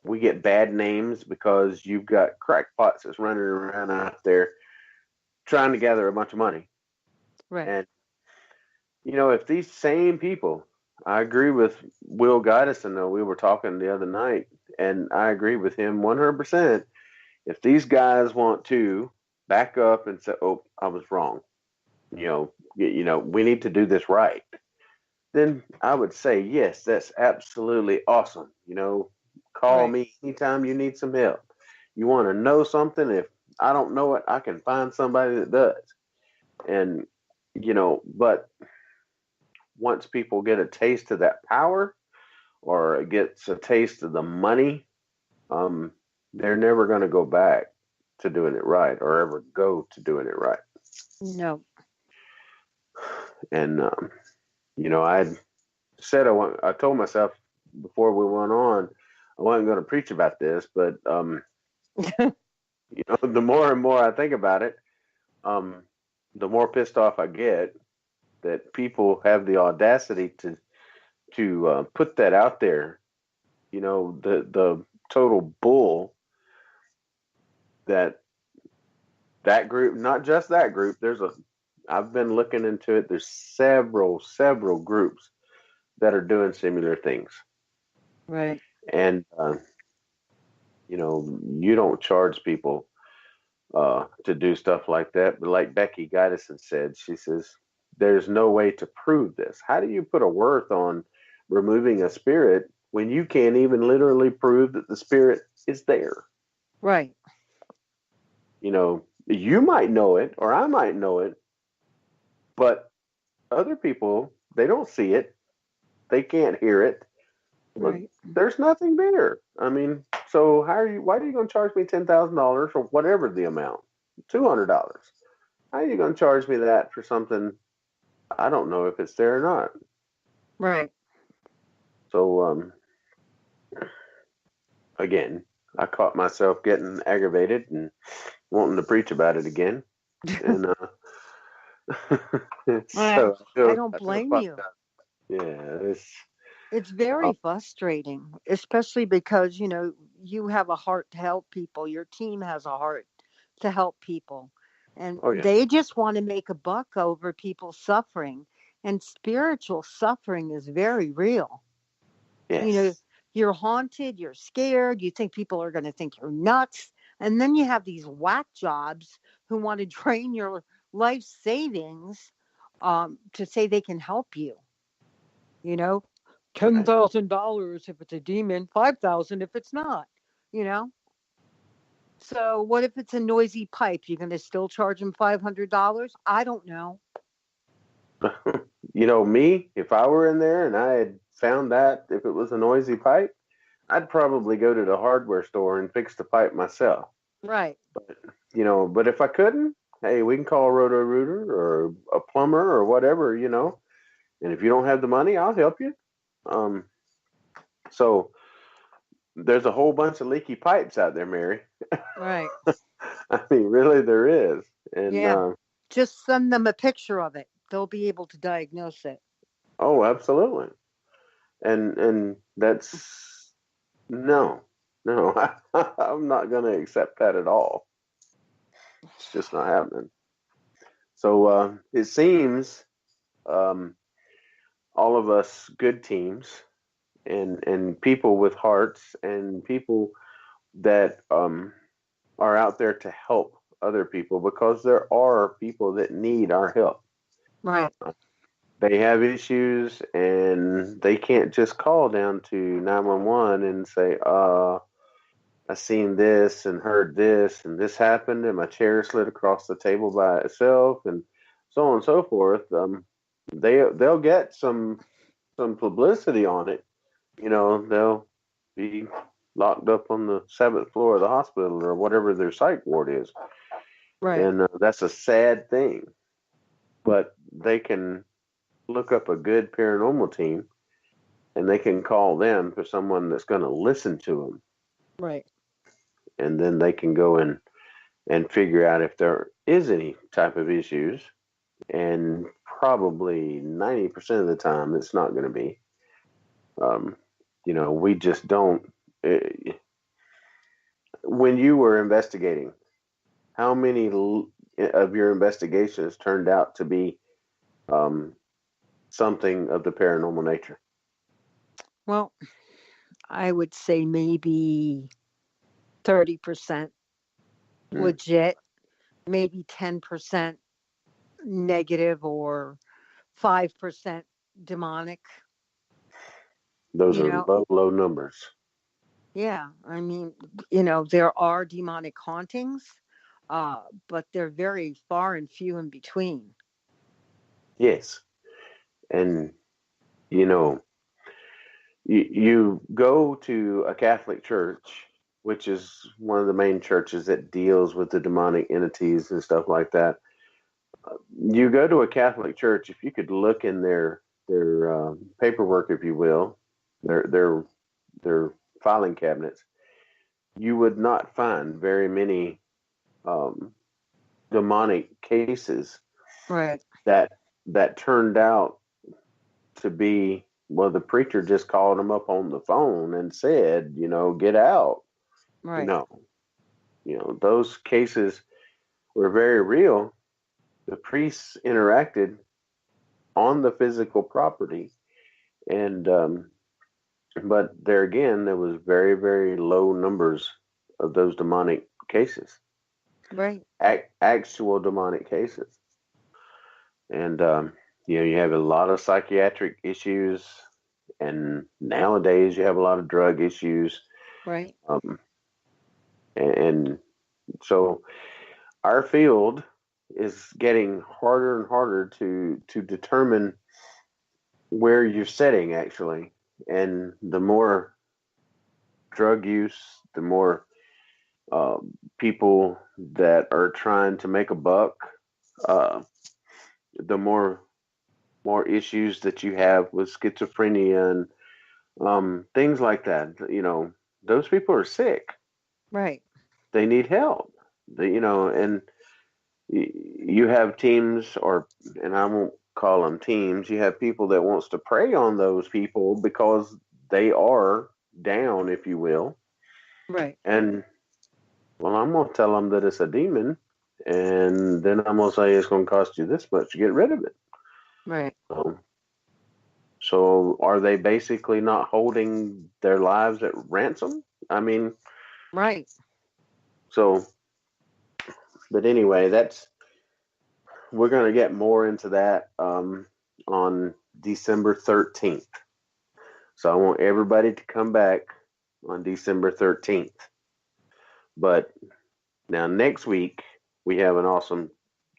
we get bad names because you've got crackpots that's running around out there trying to gather a bunch of money. Right. And, if these same people, I agree with Will Goddison, though, we were talking the other night, and I agree with him 100%. If these guys want to back up and say, oh, I was wrong, we need to do this right, then I would say, yes, that's absolutely awesome. Call Right. me anytime you need some help. You want to know something? If I don't know it, I can find somebody that does. And, but once people get a taste of that power or gets a taste of the money, they're never going to go back to doing it right or ever go to doing it right. No. And, I told myself before we went on, I wasn't going to preach about this, but, the more and more I think about it, the more pissed off I get that people have the audacity to put that out there. The total bull that group, not just that group. I've been looking into it. There's several groups that are doing similar things. Right. And you don't charge people to do stuff like that. But like Becky Goddison said, she says there's no way to prove this. How do you put a worth on removing a spirit when you can't even literally prove that the spirit is there? Right. You might know it or I might know it, but other people, they don't see it. They can't hear it. But Right. there's nothing there. I mean, so why are you going to charge me $10,000 or whatever the amount? $200. How are you going to charge me that for something I don't know if it's there or not? Right. So, again, I caught myself getting aggravated and wanting to preach about it again. And I, so I don't I feel blame fucked you. up. Yeah, It's oh, very frustrating, especially because, you have a heart to help people. Your team has a heart to help people. And oh yeah, they just want to make a buck over people suffering. And spiritual suffering is very real. You know, yes. you're haunted, you're scared, you think people are going to think you're nuts. And then you have these whack jobs who want to drain your life savings to say they can help you, you know? Right. $10,000 if it's a demon, 5,000 if it's not, you know? So what if it's a noisy pipe? You're going to still charge them $500? I don't know. Me, if I were in there and I had found that if it was a noisy pipe, I'd probably go to the hardware store and fix the pipe myself. Right. But if I couldn't, hey, we can call Roto Rooter or a plumber or whatever. And if you don't have the money, I'll help you. Um, so there's a whole bunch of leaky pipes out there, Mary. Right. I mean, really, there is. And Yeah. Just send them a picture of it. They'll be able to diagnose it. oh, absolutely. And that's no, no, I'm not going to accept that at all. It's just not happening. So it seems um, all of us good teams and people with hearts and people that are out there to help other people because there are people that need our help. Right. They have issues and they can't just call down to 911 and say, I seen this and heard this and this happened and my chair slid across the table by itself and so on and so forth. They'll get some publicity on it. They'll be locked up on the seventh floor of the hospital or whatever their psych ward is, Right. and that's a sad thing. But they can look up a good paranormal team and they can call them for someone that's going to listen to them, Right. and then they can go and figure out if there is any type of issues. And probably 90% of the time, it's not going to be. Um, we just don't. when you were investigating, how many of your investigations turned out to be um, something of the paranormal nature? Well, I would say maybe 30% Mm. legit, maybe 10% negative, or 5% demonic. Those You are know, low, low numbers. yeah. I mean, there are demonic hauntings, but they're very far and few in between. Yes. And, you know, you go to a Catholic church, which is one of the main churches that deals with the demonic entities and stuff like that. You go to a Catholic church, if you could look in their paperwork, if you will, their filing cabinets, you would not find very many um, demonic cases Right, that turned out to be, well, the preacher just called them up on the phone and said, get out. right, No, those cases were very real. The priests interacted on the physical property, and but there again, there was very, very low numbers of those demonic cases, right, actual demonic cases. And you have a lot of psychiatric issues, and nowadays you have a lot of drug issues. right, Um, and so our field is getting harder and harder to determine where you're setting, actually. And the more drug use, the more uh, people that are trying to make a buck, uh, the more issues that you have with schizophrenia and things like that. Those people are sick. right, They need help. And you have teams, and I won't call them teams. You have people that wants to prey on those people because they are down, if you will. right, And well, I'm gonna tell them that it's a demon, and then I'm gonna say it's gonna cost you this much to get rid of it. right, So, so are they basically not holding their lives at ransom? I mean, right. so, but anyway, we're gonna get more into that on December 13th. So I want everybody to come back on December 13th. But now next week we have an awesome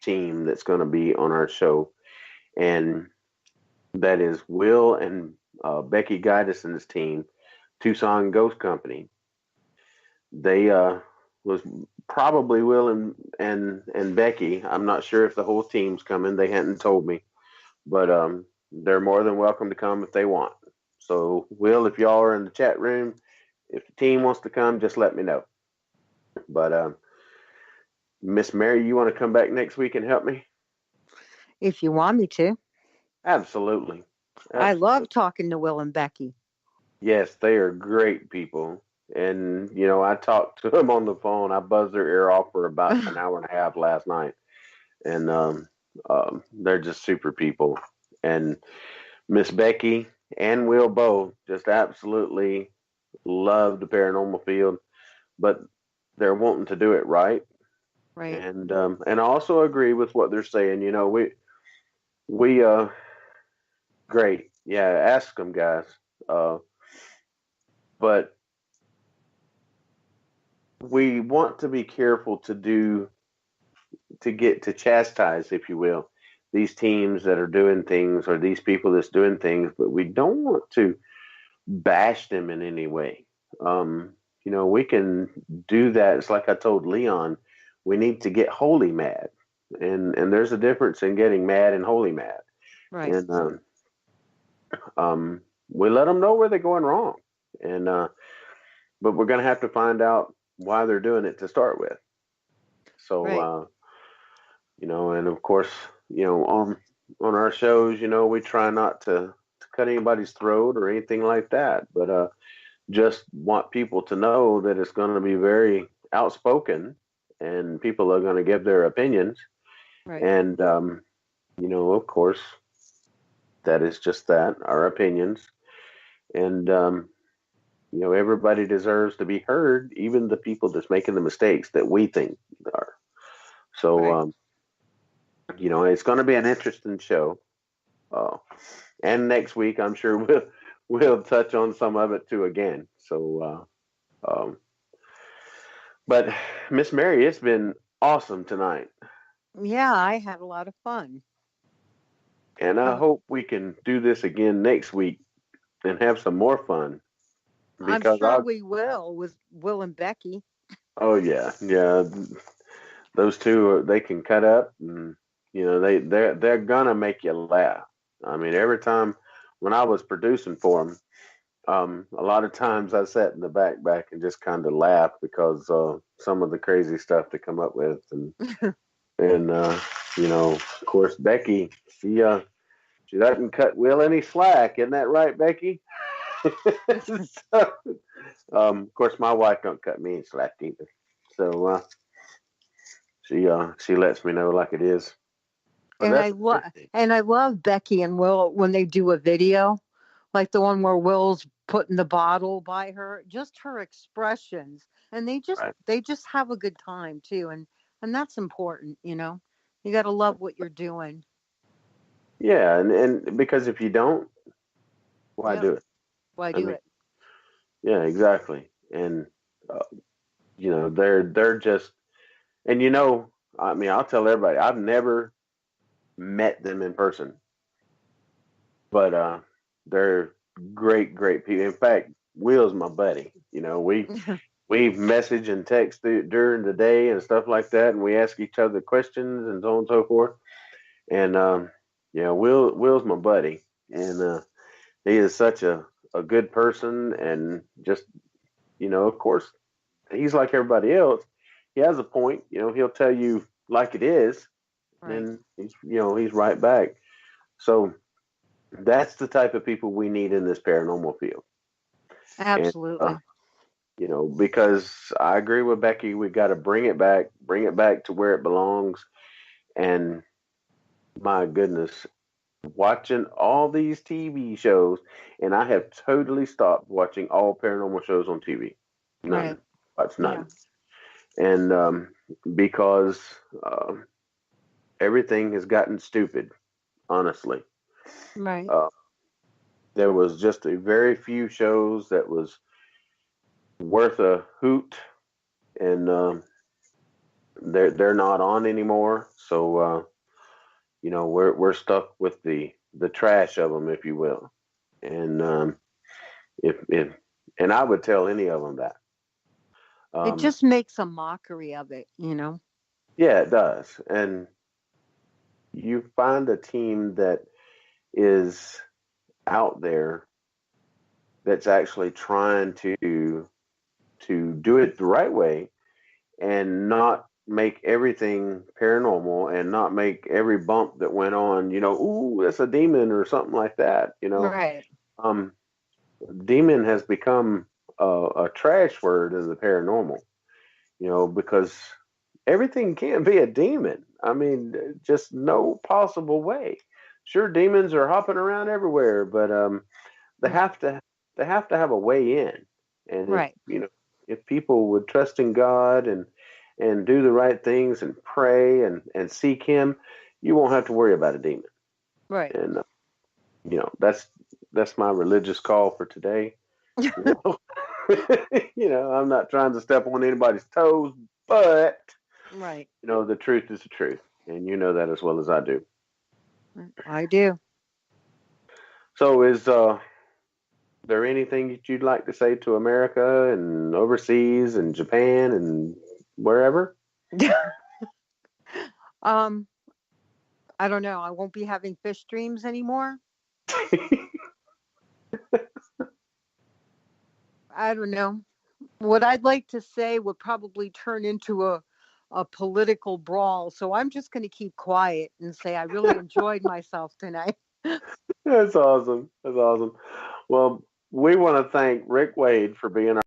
team that's going to be on our show, and that is Will and Becky Guidison's team, Tucson Ghost Company. They was probably Will and Becky. I'm not sure if the whole team's coming. They hadn't told me, but they're more than welcome to come if they want. So, Will, if y'all are in the chat room, if the team wants to come, just let me know. But Miss Mary, you want to come back next week and help me? If you want me to. Absolutely. I love Absolutely. talking to Will and Becky. Yes, they are great people. And, I talked to them on the phone. I buzzed their ear off for about an hour and a half last night. And they're just super people. And Miss Becky and Will both just absolutely love the paranormal field, but they're wanting to do it right. Right, And I also agree with what they're saying. We great, yeah. Ask them, guys. Uh, but we want to be careful to get to chastise, if you will, these teams that are doing things or these people that's doing things, but we don't want to bash them in any way. We can do that. It's like I told Leon, we need to get holy mad, and there's a difference in getting mad and holy mad, right, and we let them know where they're going wrong, and but we're going to have to find out why they're doing it to start with. So right, and of course, on our shows, we try not to cut anybody's throat or anything like that, but just want people to know that it's going to be very outspoken, and people are going to give their opinions. Right. And, of course, that is just that, our opinions. And, everybody deserves to be heard, even the people that's making the mistakes that we think are. So, Right. it's going to be an interesting show. And next week, I'm sure we'll touch on some of it too again. So, but Miss Mary, it's been awesome tonight, Yeah, I had a lot of fun. and I Uh, hope we can do this again next week and have some more fun. I'm Because sure we will with Will and Becky. oh yeah, yeah, those two they can cut up, and they're gonna make you laugh. I mean, every time when I was producing for them, a lot of times I sat in the back and just kind of laughed because some of the crazy stuff they come up with, and of course Becky, she doesn't cut Will any slack, isn't that right, Becky? So, of course my wife don't cut me any slack either, so she lets me know like it is. But And that's a good thing. I love Becky and Will when they do a video, like the one where Will's putting the bottle by her, just her expressions, and Right. they just have a good time too, and that's important, you know. You got to love what you're doing. Yeah, and because if you don't, why Yep. do it? Why I do mean, it? yeah, exactly. And uh, they're just, and I mean, I'll tell everybody, I've never met them in person, but they're great people. In fact, Will's my buddy. We message and text during the day and stuff like that, and we ask each other questions and so on and so forth. And yeah, Will's my buddy, and he is such a good person, and just of course, he's like everybody else. He has a point. He'll tell you like it is, Right. and he's right back. So that's the type of people we need in this paranormal field. And Absolutely. because I agree with Becky, we got to bring it back to where it belongs. And my goodness, watching all these TV shows, and I have totally stopped watching all paranormal shows on TV. Right. None. Watch Yeah. none. And because um, everything has gotten stupid, honestly. Right. Uh, there was just a very few shows that was worth a hoot, and they're not on anymore. So we're stuck with the trash of them, if you will. And if and I would tell any of them that. It Um, just makes a mockery of it, you know. yeah, it does. And you find a team that is out there that's actually trying to do it the right way and not make everything paranormal and not make every bump that went on, ooh, that's a demon or something like that. Right. Um, demon has become a trash word in the paranormal, because everything can't be a demon. I mean, just no possible way. Sure, demons are hopping around everywhere, but they Mm. have to they have to have a way in. And if Right. if people would trust in God and do the right things and pray and seek Him, you won't have to worry about a demon. Right. And that's my religious call for today. You know, I'm not trying to step on anybody's toes, but Right. the truth is the truth, and you know that as well as I do. I do. So, is there anything that you'd like to say to America and overseas and Japan and wherever? um, I don't know. I won't be having fish dreams anymore. I don't know. What I'd like to say would probably turn into a political brawl. So I'm just going to keep quiet and say I really enjoyed myself tonight. That's awesome. That's awesome. Well, we want to thank Rick Waid for being